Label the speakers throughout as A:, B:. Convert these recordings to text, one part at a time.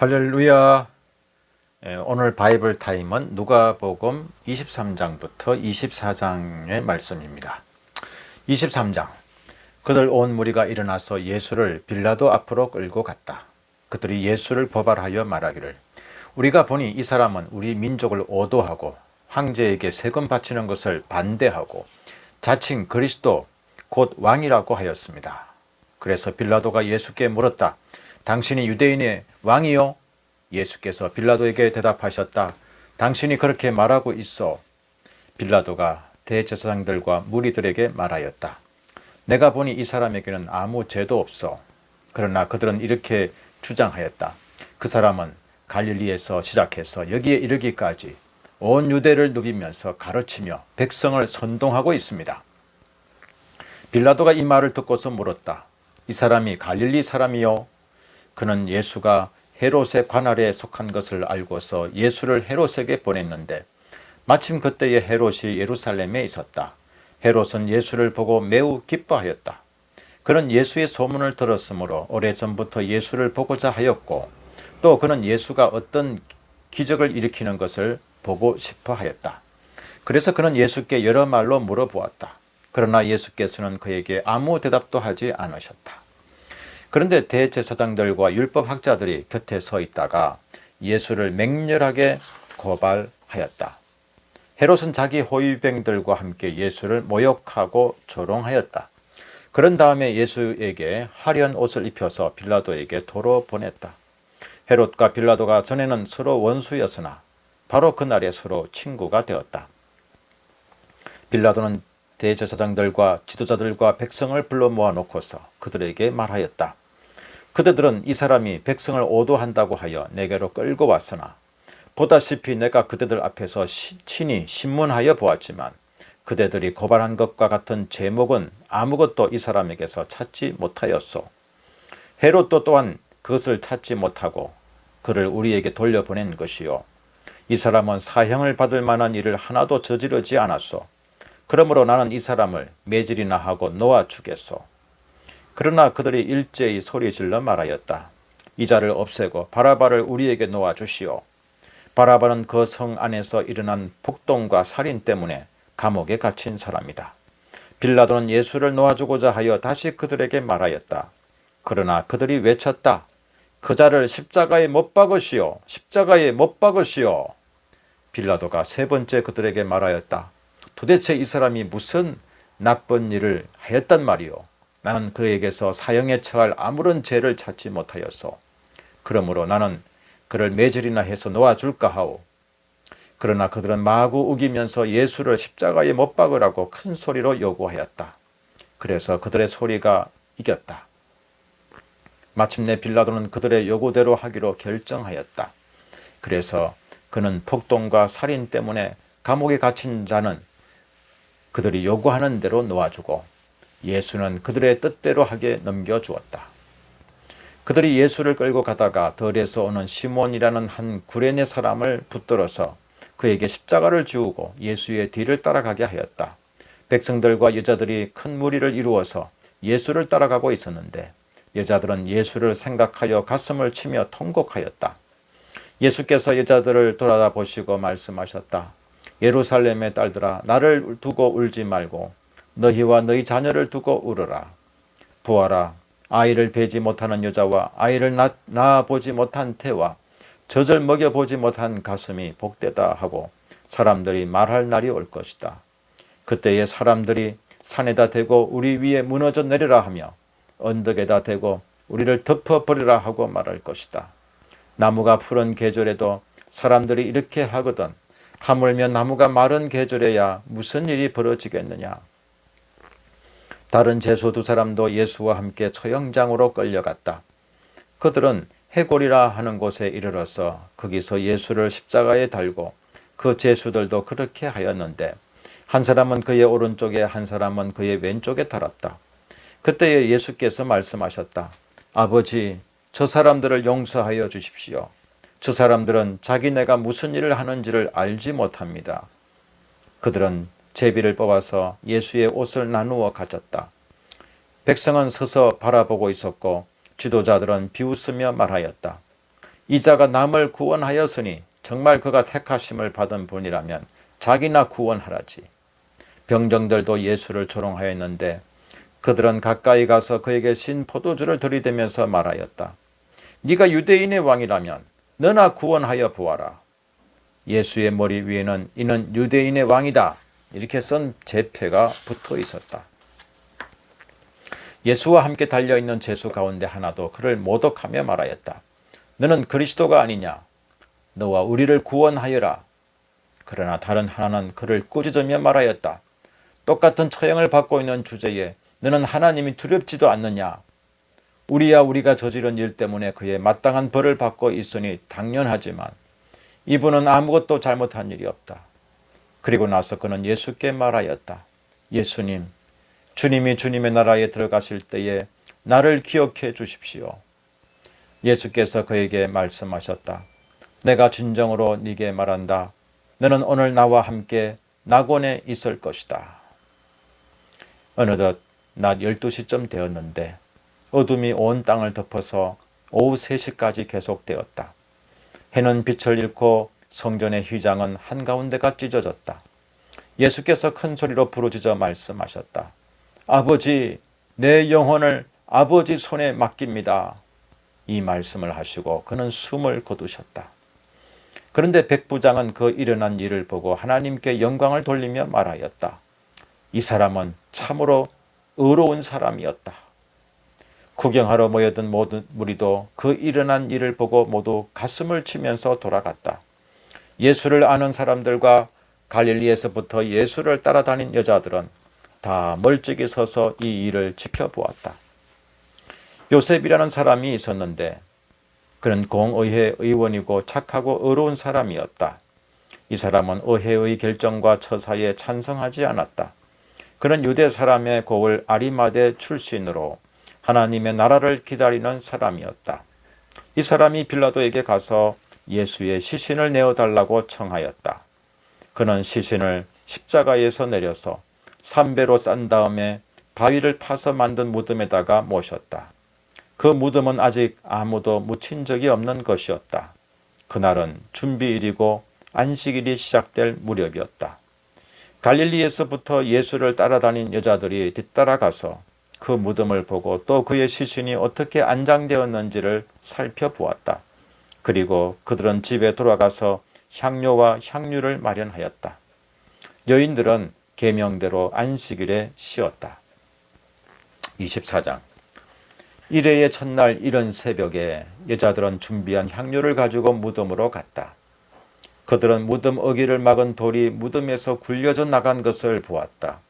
A: 할렐루야. 오늘 바이블 타임은 누가복음 23장부터 24장의 말씀입니다. 23장. 그들 온 무리가 일어나서 예수를 빌라도 앞으로 끌고 갔다. 그들이 예수를 고발하여 말하기를 우리가 보니 이 사람은 우리 민족을 오도하고 황제에게 세금 바치는 것을 반대하고 자칭 그리스도 곧 왕이라고 하였습니다. 그래서 빌라도가 예수께 물었다. 당신이 유대인의 왕이요? 예수께서 빌라도에게 대답하셨다. 당신이 그렇게 말하고 있어. 빌라도가 대제사장들과 무리들에게 말하였다. 내가 보니 이 사람에게는 아무 죄도 없어. 그러나 그들은 이렇게 주장하였다. 그 사람은 갈릴리에서 시작해서 여기에 이르기까지 온 유대를 누비면서 가르치며 백성을 선동하고 있습니다. 빌라도가 이 말을 듣고서 물었다. 이 사람이 갈릴리 사람이요? 그는 예수가 헤롯의 관할에 속한 것을 알고서 예수를 헤롯에게 보냈는데 마침 그때에 헤롯이 예루살렘에 있었다. 헤롯은 예수를 보고 매우 기뻐하였다. 그는 예수의 소문을 들었으므로 오래전부터 예수를 보고자 하였고 또 그는 예수가 어떤 기적을 일으키는 것을 보고 싶어 하였다. 그래서 그는 예수께 여러 말로 물어보았다. 그러나 예수께서는 그에게 아무 대답도 하지 않으셨다. 그런데 대제사장들과 율법학자들이 곁에 서 있다가 예수를 맹렬하게 고발하였다. 헤롯은 자기 호위병들과 함께 예수를 모욕하고 조롱하였다. 그런 다음에 예수에게 화려한 옷을 입혀서 빌라도에게 도로 보냈다. 헤롯과 빌라도가 전에는 서로 원수였으나 바로 그날에 서로 친구가 되었다. 빌라도는 대제사장들과 지도자들과 백성을 불러 모아놓고서 그들에게 말하였다. 그대들은 이 사람이 백성을 오도한다고 하여 내게로 끌고 왔으나 보다시피 내가 그대들 앞에서 친히 신문하여 보았지만 그대들이 고발한 것과 같은 제목은 아무것도 이 사람에게서 찾지 못하였소. 헤롯도 또한 그것을 찾지 못하고 그를 우리에게 돌려보낸 것이요. 이 사람은 사형을 받을 만한 일을 하나도 저지르지 않았소. 그러므로 나는 이 사람을 매질이나 하고 놓아주겠소. 그러나 그들이 일제히 소리질러 말하였다. 이 자를 없애고 바라바를 우리에게 놓아주시오. 바라바는 그 성 안에서 일어난 폭동과 살인 때문에 감옥에 갇힌 사람이다. 빌라도는 예수를 놓아주고자 하여 다시 그들에게 말하였다. 그러나 그들이 외쳤다. 그 자를 십자가에 못 박으시오. 십자가에 못 박으시오. 빌라도가 세 번째 그들에게 말하였다. 도대체 이 사람이 무슨 나쁜 일을 하였단 말이오. 나는 그에게서 사형에 처할 아무런 죄를 찾지 못하였소. 그러므로 나는 그를 매질이나 해서 놓아줄까 하오. 그러나 그들은 마구 우기면서 예수를 십자가에 못 박으라고 큰 소리로 요구하였다. 그래서 그들의 소리가 이겼다. 마침내 빌라도는 그들의 요구대로 하기로 결정하였다. 그래서 그는 폭동과 살인 때문에 감옥에 갇힌 자는 그들이 요구하는 대로 놓아주고 예수는 그들의 뜻대로 하게 넘겨주었다. 그들이 예수를 끌고 가다가 들에서 오는 시몬이라는 한 구레네 사람을 붙들어서 그에게 십자가를 지우고 예수의 뒤를 따라가게 하였다. 백성들과 여자들이 큰 무리를 이루어서 예수를 따라가고 있었는데 여자들은 예수를 생각하여 가슴을 치며 통곡하였다. 예수께서 여자들을 돌아보시고 말씀하셨다. 예루살렘의 딸들아, 나를 두고 울지 말고 너희와 너희 자녀를 두고 울어라. 보아라, 아이를 베지 못하는 여자와 아이를 낳아보지 못한 태와 젖을 먹여보지 못한 가슴이 복되다 하고 사람들이 말할 날이 올 것이다. 그때에 사람들이 산에다 대고 우리 위에 무너져 내리라 하며 언덕에다 대고 우리를 덮어버리라 하고 말할 것이다. 나무가 푸른 계절에도 사람들이 이렇게 하거든 하물며 나무가 마른 계절에야 무슨 일이 벌어지겠느냐. 다른 제수 두 사람도 예수와 함께 처형장으로 끌려갔다. 그들은 해골이라 하는 곳에 이르러서 거기서 예수를 십자가에 달고 그 제수들도 그렇게 하였는데 한 사람은 그의 오른쪽에 한 사람은 그의 왼쪽에 달았다. 그때에 예수께서 말씀하셨다. 아버지, 저 사람들을 용서하여 주십시오. 저 사람들은 자기네가 무슨 일을 하는지를 알지 못합니다. 그들은 제비를 뽑아서 예수의 옷을 나누어 가졌다. 백성은 서서 바라보고 있었고 지도자들은 비웃으며 말하였다. 이 자가 남을 구원하였으니 정말 그가 택하심을 받은 분이라면 자기나 구원하라지. 병정들도 예수를 조롱하였는데 그들은 가까이 가서 그에게 신 포도주를 들이대면서 말하였다. 네가 유대인의 왕이라면 너나 구원하여 보아라. 예수의 머리 위에는 이는 유대인의 왕이다 이렇게 쓴 제패가 붙어 있었다. 예수와 함께 달려있는 제수 가운데 하나도 그를 모독하며 말하였다. 너는 그리스도가 아니냐? 너와 우리를 구원하여라. 그러나 다른 하나는 그를 꾸짖으며 말하였다. 똑같은 처형을 받고 있는 주제에 너는 하나님이 두렵지도 않느냐? 우리가 저지른 일 때문에 그의 마땅한 벌을 받고 있으니 당연하지만 이분은 아무것도 잘못한 일이 없다. 그리고 나서 그는 예수께 말하였다. 예수님, 주님이 주님의 나라에 들어가실 때에 나를 기억해 주십시오. 예수께서 그에게 말씀하셨다. 내가 진정으로 네게 말한다. 너는 오늘 나와 함께 낙원에 있을 것이다. 어느덧 낮 12시쯤 되었는데 어둠이 온 땅을 덮어서 오후 3시까지 계속되었다. 해는 빛을 잃고 성전의 휘장은 한가운데가 찢어졌다. 예수께서 큰 소리로 부르짖어 말씀하셨다. 아버지, 내 영혼을 아버지 손에 맡깁니다. 이 말씀을 하시고 그는 숨을 거두셨다. 그런데 백부장은 그 일어난 일을 보고 하나님께 영광을 돌리며 말하였다. 이 사람은 참으로 의로운 사람이었다. 구경하러 모여든 모든 무리도 그 일어난 일을 보고 모두 가슴을 치면서 돌아갔다. 예수를 아는 사람들과 갈릴리에서부터 예수를 따라다닌 여자들은 다 멀찍이 서서 이 일을 지켜보았다. 요셉이라는 사람이 있었는데 그는 공의회 의원이고 착하고 의로운 사람이었다. 이 사람은 의회의 결정과 처사에 찬성하지 않았다. 그는 유대 사람의 고을 아리마대 출신으로 하나님의 나라를 기다리는 사람이었다. 이 사람이 빌라도에게 가서 예수의 시신을 내어달라고 청하였다. 그는 시신을 십자가에서 내려서 삼배로 싼 다음에 바위를 파서 만든 무덤에다가 모셨다. 그 무덤은 아직 아무도 묻힌 적이 없는 것이었다. 그날은 준비일이고 안식일이 시작될 무렵이었다. 갈릴리에서부터 예수를 따라다닌 여자들이 뒤따라가서 그 무덤을 보고 또 그의 시신이 어떻게 안장되었는지를 살펴보았다. 그리고 그들은 집에 돌아가서 향료와 향유를 마련하였다. 여인들은 계명대로 안식일에 쉬었다. 24장 일회의 첫날 이른 새벽에 여자들은 준비한 향료를 가지고 무덤으로 갔다. 그들은 무덤 어귀를 막은 돌이 무덤에서 굴려져 나간 것을 보았다.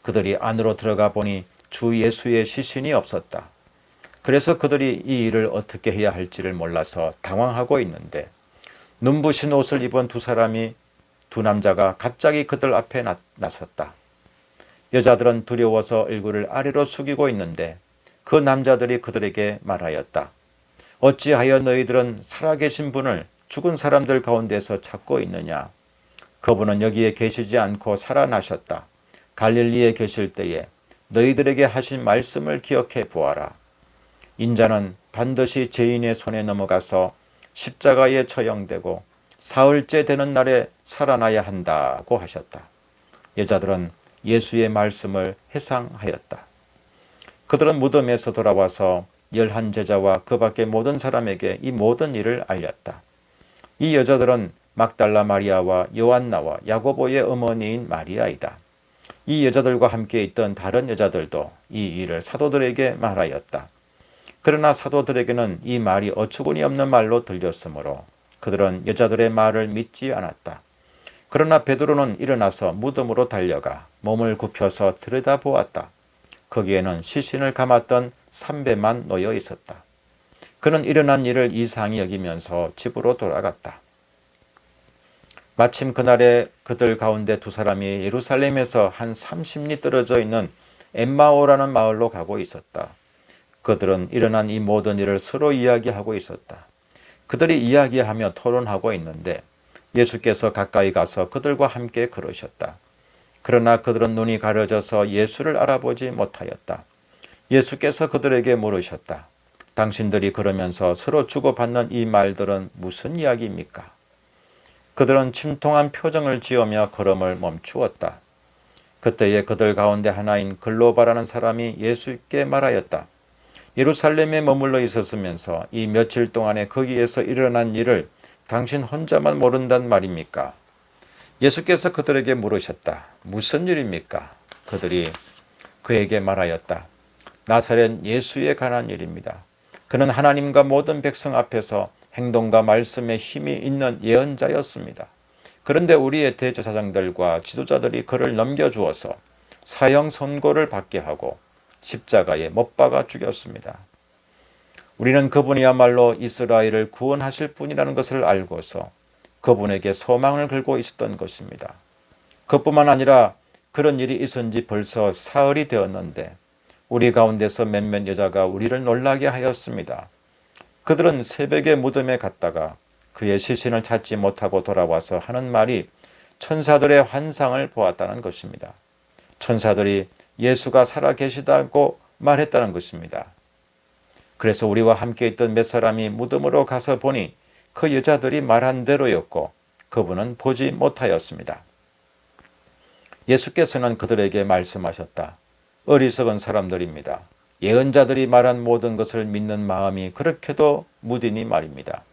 A: 그들이 안으로 들어가 보니 주 예수의 시신이 없었다. 그래서 그들이 이 일을 어떻게 해야 할지를 몰라서 당황하고 있는데 눈부신 옷을 입은 두 남자가 갑자기 그들 앞에 나섰다. 여자들은 두려워서 얼굴을 아래로 숙이고 있는데 그 남자들이 그들에게 말하였다. 어찌하여 너희들은 살아계신 분을 죽은 사람들 가운데서 찾고 있느냐? 그분은 여기에 계시지 않고 살아나셨다. 갈릴리에 계실 때에 너희들에게 하신 말씀을 기억해 보아라. 인자는 반드시 죄인의 손에 넘어가서 십자가에 처형되고 사흘째 되는 날에 살아나야 한다고 하셨다. 여자들은 예수의 말씀을 회상하였다. 그들은 무덤에서 돌아와서 11제자와 그 밖의 모든 사람에게 이 모든 일을 알렸다. 이 여자들은 막달라 마리아와 요한나와 야고보의 어머니인 마리아이다. 이 여자들과 함께 있던 다른 여자들도 이 일을 사도들에게 말하였다. 그러나 사도들에게는 이 말이 어처구니 없는 말로 들렸으므로 그들은 여자들의 말을 믿지 않았다. 그러나 베드로는 일어나서 무덤으로 달려가 몸을 굽혀서 들여다보았다. 거기에는 시신을 감았던 삼배만 놓여 있었다. 그는 일어난 일을 이상히 여기면서 집으로 돌아갔다. 마침 그날에 그들 가운데 두 사람이 예루살렘에서 한 30리 떨어져 있는 엠마오라는 마을로 가고 있었다. 그들은 일어난 이 모든 일을 서로 이야기하고 있었다. 그들이 이야기하며 토론하고 있는데 예수께서 가까이 가서 그들과 함께 걸으셨다. 그러나 그들은 눈이 가려져서 예수를 알아보지 못하였다. 예수께서 그들에게 물으셨다. 당신들이 그러면서 서로 주고받는 이 말들은 무슨 이야기입니까? 그들은 침통한 표정을 지으며 걸음을 멈추었다. 그때에 그들 가운데 하나인 글로바라는 사람이 예수께 말하였다. 예루살렘에 머물러 있었으면서 이 며칠 동안에 거기에서 일어난 일을 당신 혼자만 모른단 말입니까? 예수께서 그들에게 물으셨다. 무슨 일입니까? 그들이 그에게 말하였다. 나사렛 예수에 관한 일입니다. 그는 하나님과 모든 백성 앞에서 행동과 말씀에 힘이 있는 예언자였습니다. 그런데 우리의 대제사장들과 지도자들이 그를 넘겨주어서 사형 선고를 받게 하고 십자가에 못 박아 죽였습니다. 우리는 그분이야말로 이스라엘을 구원하실 분이라는 것을 알고서 그분에게 소망을 걸고 있었던 것입니다. 그뿐만 아니라 그런 일이 있은 지 벌써 사흘이 되었는데 우리 가운데서 몇몇 여자가 우리를 놀라게 하였습니다. 그들은 새벽에 무덤에 갔다가 그의 시신을 찾지 못하고 돌아와서 하는 말이 천사들의 환상을 보았다는 것입니다. 천사들이 예수가 살아계시다고 말했다는 것입니다. 그래서 우리와 함께 있던 몇 사람이 무덤으로 가서 보니 그 여자들이 말한 대로였고 그분은 보지 못하였습니다. 예수께서는 그들에게 말씀하셨다. 어리석은 사람들입니다. 예언자들이 말한 모든 것을 믿는 마음이 그렇게도 무디니 말입니다.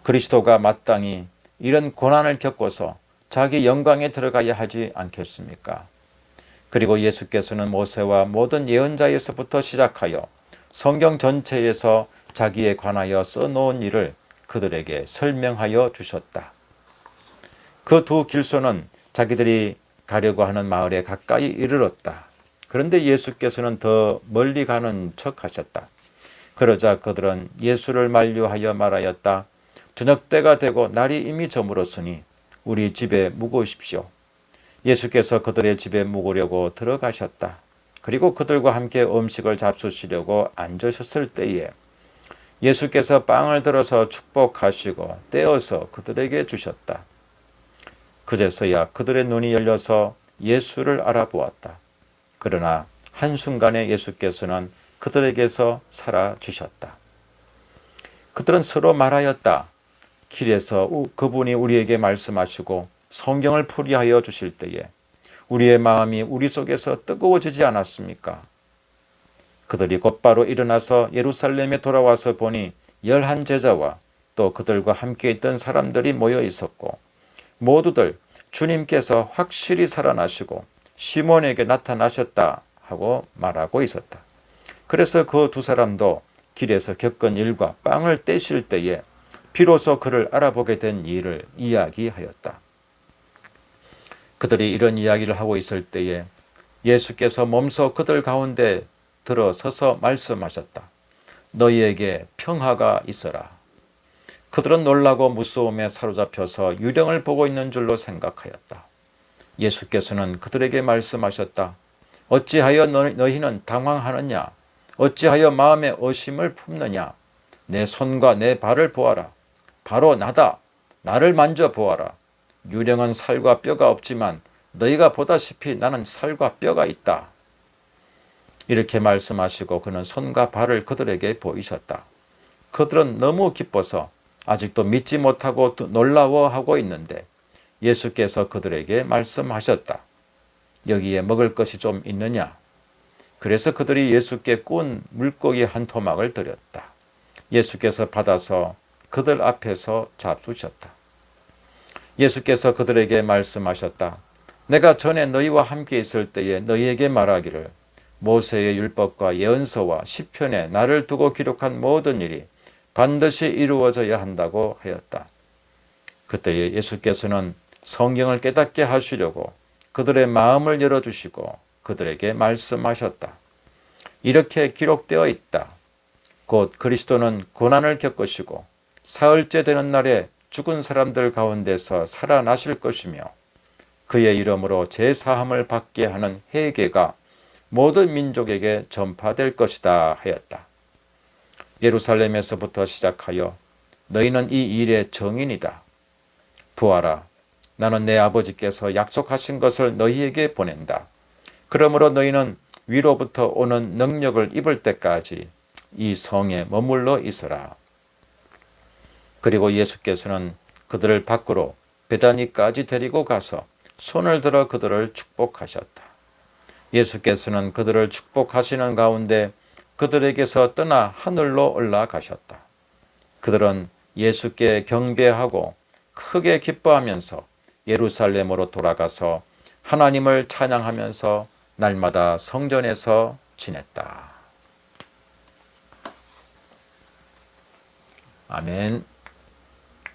A: 그리스도가 마땅히 이런 고난을 겪고서 자기 영광에 들어가야 하지 않겠습니까? 그리고 예수께서는 모세와 모든 예언자에서부터 시작하여 성경 전체에서 자기에 관하여 써놓은 일을 그들에게 설명하여 주셨다. 그 두 길소는 자기들이 가려고 하는 마을에 가까이 이르렀다. 그런데 예수께서는 더 멀리 가는 척 하셨다. 그러자 그들은 예수를 만류하여 말하였다. 저녁 때가 되고 날이 이미 저물었으니 우리 집에 묵으십시오. 예수께서 그들의 집에 묵으려고 들어가셨다. 그리고 그들과 함께 음식을 잡수시려고 앉으셨을 때에 예수께서 빵을 들어서 축복하시고 떼어서 그들에게 주셨다. 그제서야 그들의 눈이 열려서 예수를 알아보았다. 그러나 한순간에 예수께서는 그들에게서 사라지셨다. 그들은 서로 말하였다. 길에서 그분이 우리에게 말씀하시고 성경을 풀이하여 주실 때에 우리의 마음이 우리 속에서 뜨거워지지 않았습니까? 그들이 곧바로 일어나서 예루살렘에 돌아와서 보니 11 제자와 또 그들과 함께 있던 사람들이 모여 있었고 모두들 주님께서 확실히 살아나시고 시몬에게 나타나셨다 하고 말하고 있었다. 그래서 그 두 사람도 길에서 겪은 일과 빵을 떼실 때에 비로소 그를 알아보게 된 일을 이야기하였다. 그들이 이런 이야기를 하고 있을 때에 예수께서 몸소 그들 가운데 들어서서 말씀하셨다. 너희에게 평화가 있어라. 그들은 놀라고 무서움에 사로잡혀서 유령을 보고 있는 줄로 생각하였다. 예수께서는 그들에게 말씀하셨다. 어찌하여 너희는 당황하느냐? 어찌하여 마음에 의심을 품느냐? 내 손과 내 발을 보아라. 바로 나다. 나를 만져보아라. 유령은 살과 뼈가 없지만 너희가 보다시피 나는 살과 뼈가 있다. 이렇게 말씀하시고 그는 손과 발을 그들에게 보이셨다. 그들은 너무 기뻐서 아직도 믿지 못하고 놀라워하고 있는데 예수께서 그들에게 말씀하셨다. 여기에 먹을 것이 좀 있느냐? 그래서 그들이 예수께 구운 물고기 한 토막을 드렸다. 예수께서 받아서 그들 앞에서 잡수셨다. 예수께서 그들에게 말씀하셨다. 내가 전에 너희와 함께 있을 때에 너희에게 말하기를 모세의 율법과 예언서와 시편에 나를 두고 기록한 모든 일이 반드시 이루어져야 한다고 하였다. 그때에 예수께서는 성경을 깨닫게 하시려고 그들의 마음을 열어주시고 그들에게 말씀하셨다. 이렇게 기록되어 있다. 곧 그리스도는 고난을 겪으시고 사흘째 되는 날에 죽은 사람들 가운데서 살아나실 것이며 그의 이름으로 제사함을 받게 하는 회개가 모든 민족에게 전파될 것이다 하였다. 예루살렘에서부터 시작하여 너희는 이 일의 정인이다. 부하라. 나는 내 아버지께서 약속하신 것을 너희에게 보낸다. 그러므로 너희는 위로부터 오는 능력을 입을 때까지 이 성에 머물러 있으라. 그리고 예수께서는 그들을 밖으로 베다니까지 데리고 가서 손을 들어 그들을 축복하셨다. 예수께서는 그들을 축복하시는 가운데 그들에게서 떠나 하늘로 올라가셨다. 그들은 예수께 경배하고 크게 기뻐하면서 예루살렘으로 돌아가서 하나님을 찬양하면서 날마다 성전에서 지냈다. 아멘.